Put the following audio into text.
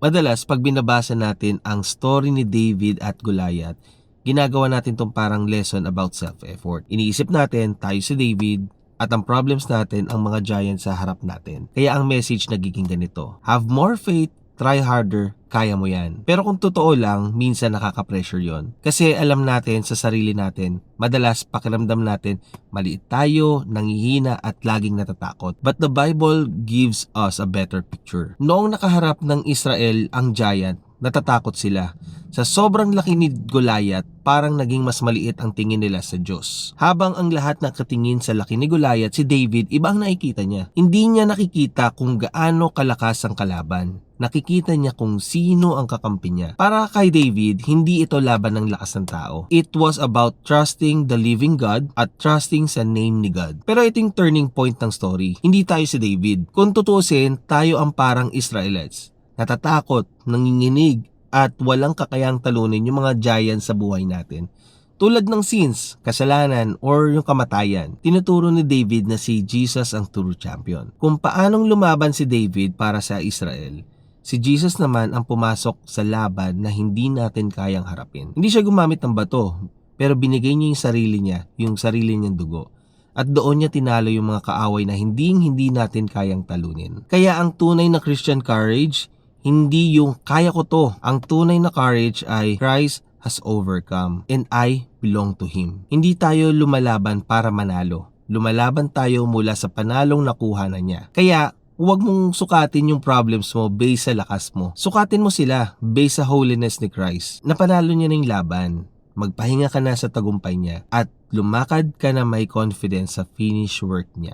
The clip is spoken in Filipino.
Madalas, pag binabasa natin ang story ni David at Goliath, ginagawa natin tong parang lesson about self-effort. Iniisip natin, tayo si David, at ang problems natin ang mga giants sa harap natin. Kaya ang message nagiging ganito: have more faith, try harder, kaya mo yan. Pero kung totoo lang, minsan nakaka-pressure yon. Kasi alam natin sa sarili natin, madalas pakiramdam natin, maliit tayo, nangihina at laging natatakot. But the Bible gives us a better picture. Noong nakaharap ng Israel ang giant, natatakot sila. Sa sobrang laki ni Goliath, parang naging mas maliit ang tingin nila sa Diyos. Habang ang lahat nakatingin sa laki ni Goliath, si David, iba ang nakikita niya. Hindi niya nakikita kung gaano kalakas ang kalaban. Nakikita niya kung sino ang kakampi niya. Para kay David, hindi ito laban ng lakas ng tao. It was about trusting the living God at trusting sa name ni God. Pero ito yung turning point ng story. Hindi tayo si David. Kung tutusin, tayo ang parang Israelites. Natatakot, nanginginig, at walang kakayang talunin yung mga giants sa buhay natin. Tulad ng sins, kasalanan, or yung kamatayan, tinuturo ni David na si Jesus ang true champion. Kung paanong lumaban si David para sa Israel, si Jesus naman ang pumasok sa laban na hindi natin kayang harapin. Hindi siya gumamit ng bato, pero binigay niya yung sarili niyang dugo. At doon niya tinalo yung mga kaaway na hindi natin kayang talunin. Kaya ang tunay na Christian courage, hindi yung kaya ko to. Ang tunay na courage ay Christ has overcome and I belong to Him. Hindi tayo lumalaban para manalo. Lumalaban tayo mula sa panalong nakuha na niya. Kaya huwag mong sukatin yung problems mo based sa lakas mo. Sukatin mo sila based sa holiness ni Christ. Napanalo niya na yung laban. Magpahinga ka na sa tagumpay niya at lumakad ka na may confidence sa finish work niya.